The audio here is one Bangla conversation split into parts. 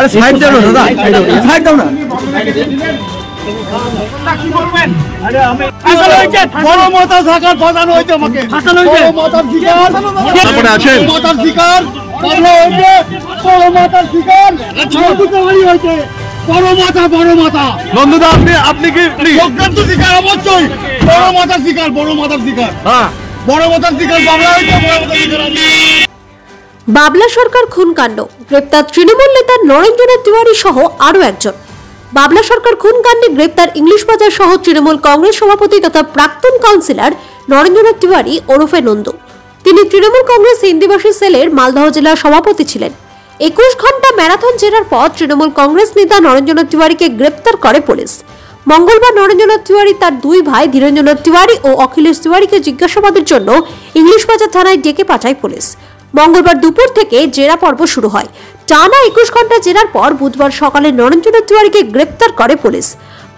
আরে সাইড দাও না দাদা, সাইড দাও না। নন্দুদা আপনি কি চক্রান্ত শিকার? অবশ্যই বড় মাথার শিকার, বড় মাথার শিকার, বড় মাথার শিকার বাংলা হয়েছে। বাবলা সরকার খুনকাণ্ড, গ্রেপ্তার তৃণমূল নেতা নরেন্দ্রনাথ তিওয়ারি সহ আরো একজন। বাবলা সরকার খুনকাণ্ডে গ্রেপ্তার ইংলিশ বাজার সহ তৃণমূল কংগ্রেস সভাপতি তথা প্রাক্তন কাউন্সিলর নরেন্দ্রনাথ তিওয়ারি ওরফে নন্দু। তিনি তৃণমূল কংগ্রেস হিন্দিভাষী সেলের মালদহ জেলার সভাপতি ছিলেন। 21 ঘন্টা ম্যারাথন জেরার পর তৃণমূল কংগ্রেস নেতা নরেন্দ্রনাথ তিওয়ারিকে গ্রেপ্তার করে পুলিশ। মঙ্গলবার নরেন্দ্রনাথ তিওয়ারি তার দুই ভাই ধীরেন্দ্রনাথ তিওয়ারি ও অখিলেশ তিওয়ারিকে জিজ্ঞাসাবাদের জন্য ইংলিশ বাজার থানায় ডেকে পাঠায় পুলিশ। মঙ্গলবার দুপুর থেকে জেরা পর্ব শুরু হয়। টানা 21 ঘন্টা জেরার পর বুধবার সকালে নরেন্দ্রনাথ তিওয়ারিকে গ্রেপ্তার করে পুলিশ।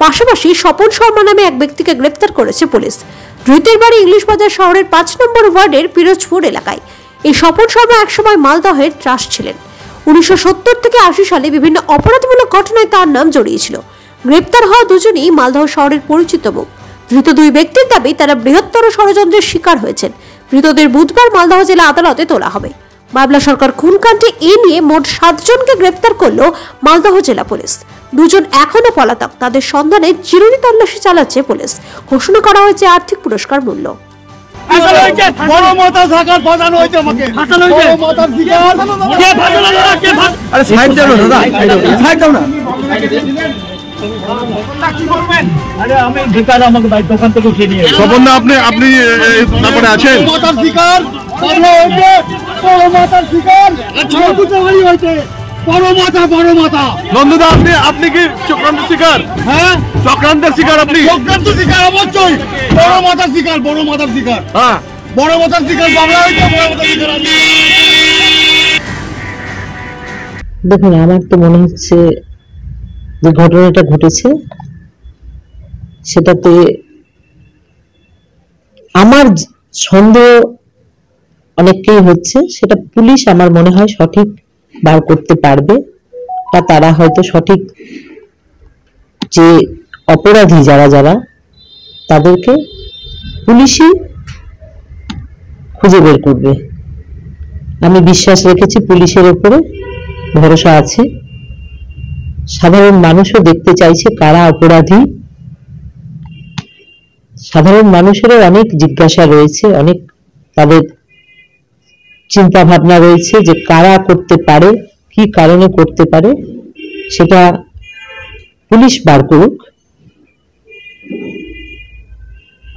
পাশাপাশি স্বপন শর্মা নামে এক ব্যক্তিকে গ্রেপ্তার করেছে পুলিশ। ধৃতের বাড়ি ইংলিশ বাজার শহরের 5 নম্বর ওয়ার্ডের পিরোজপুর এলাকায়। এই স্বপন শর্মা একসময় মালদহের ত্রাস ছিলেন। 1970 থেকে 80 সালে বিভিন্ন অপরাধমূলক ঘটনায় তার নাম জড়িয়েছিল। গ্রেপ্তার হওয়া দুজনেই মালদহ শহরের পরিচিত মুখ। ধৃত দুই ব্যক্তির দাবি তারা বৃহত্তর ষড়যন্ত্রের শিকার হয়েছেন। ধৃতদের বুধবার মালদহ জেলা আদালতে তোলা হবে। বাবলা সরকার খুনকাণ্ডে এ নিয়ে মোট 7 জনকে গ্রেপ্তার করল মালদহ জেলা পুলিশ। দুজন এখনো পলাতক, তাদের সন্ধানে চিরুনি তল্লাশি চালাচ্ছে পুলিশ। ঘোষণা করা হয়েছে আর্থিক পুরস্কার মূল্য। নন্দুদা আপনি কি চক্রান্ত শিকার? হ্যাঁ, চক্রান্তের শিকার আপনি। চক্রান্ত শিকার অবশ্যই বড় মাথার শিকার, বড় মাথার শিকার, বড় মাথার শিকার বাংলা হয়েছে। বড় মাথার শিকার। দেখুন, আমার তো মনে হচ্ছে যে ঘটনাটা ঘটেছে সেটাতে আমার সন্দেহ অনেককেই হচ্ছে। সেটা পুলিশ আমার মনে হয় সঠিক বার করতে পারবে, বা তারা হয়তো সঠিক যে অপরাধী যারা যারা তাদেরকে পুলিশই খুঁজে বের করবে। আমি বিশ্বাস রেখেছি, পুলিশের উপরে ভরসা আছে। সাধারণ মানুষও দেখতে চাইছে কারা অপরাধী। সাধারণ মানুষেরও অনেক জিজ্ঞাসা রয়েছে, অনেক তাদের চিন্তা ভাবনা রয়েছে যে কারা করতে পারে, কি কারণে করতে পারে, সেটা পুলিশ বার করুক।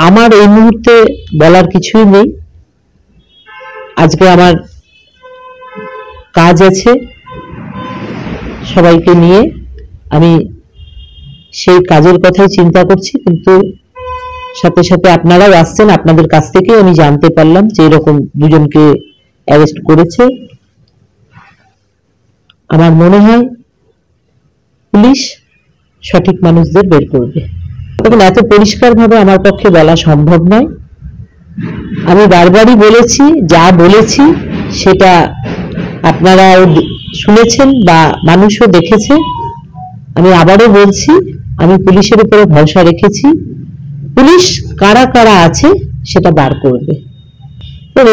আমার এই মুহূর্তে বলার কিছুই নেই। আজকে আমার কাজ আছে সবাইকে নিয়ে, আমি সেই কাজের কথাই চিন্তা করছি। কিন্তু সাথে সাথে আপনারাও আসছেন, আপনাদের কাছ থেকে আমি জানতে পারলাম যে এরকম দুজনকে অ্যারেস্ট করেছে। আমার মনে হয় পুলিশ সঠিক মানুষদের বের করবে। তখন এত পরিষ্কার ভাবে আমার পক্ষে বলা সম্ভব নয়। আমি বারবারই বলেছি, যা বলেছি সেটা আপনারাও শুনেছেন বা মানুষও দেখেছে। আমি আবারও বলছি, আমি পুলিশের উপরে ভরসা রেখেছি। পুলিশ কারা কারা আছে সেটা বার করবে।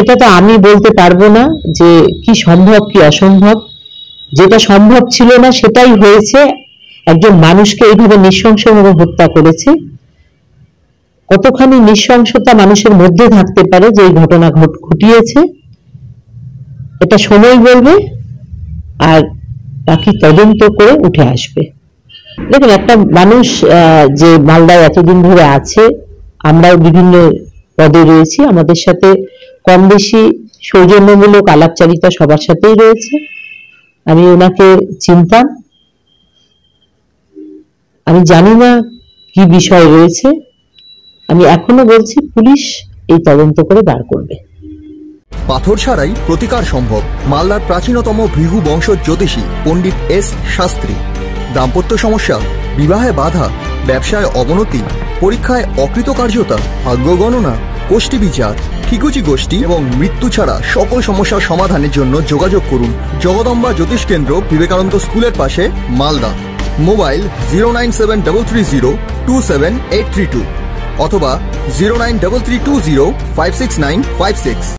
এটা তো আমি বলতে পারবো না যে কি সম্ভব কি অসম্ভব। যেটা সম্ভব ছিল না সেটাই হয়েছে। একজন মানুষকে এইভাবে নৃশংসভাবে হত্যা করেছে। কতখানি নৃশংসতা মানুষের মধ্যে থাকতে পারে যে এই ঘটনা ঘটিয়েছে, এটা সময় বলবে, আর বাকি তদন্ত করে উঠে আসবে। দেখুন, একটা মানুষ যে মালদায় এতদিন ধরে আছে, আমরাও বিভিন্ন পদে রয়েছি, আমাদের সাথে কম বেশি সৌজন্যমূলক আলাপচারিতা সবার সাথেই রয়েছে। আমি ওনাকে চিনতাম। আমি জানি না কি বিষয় রয়েছে। আমি এখনো বলছি পুলিশ এই তদন্ত করে বার করবে। পাথর ছাড়াই প্রতিকার সম্ভব। মালদার প্রাচীনতম ভৃগু বংশ জ্যোতিষী পণ্ডিত এস শাস্ত্রী। দাম্পত্য সমস্যা, বিবাহে বাধা, ব্যবসায় অবনতি, পরীক্ষায় অকৃতকার্যতা, ভাগ্য গণনা, কোষ্ঠী বিচার, ঠিকুচি গোষ্ঠী এবং মৃত্যু ছাড়া সকল সমস্যার সমাধানের জন্য যোগাযোগ করুন জগদম্বা জ্যোতিষ কেন্দ্র, বিবেকানন্দ স্কুলের পাশে, মালদা। মোবাইল 09730278332 অথবা 09332056956।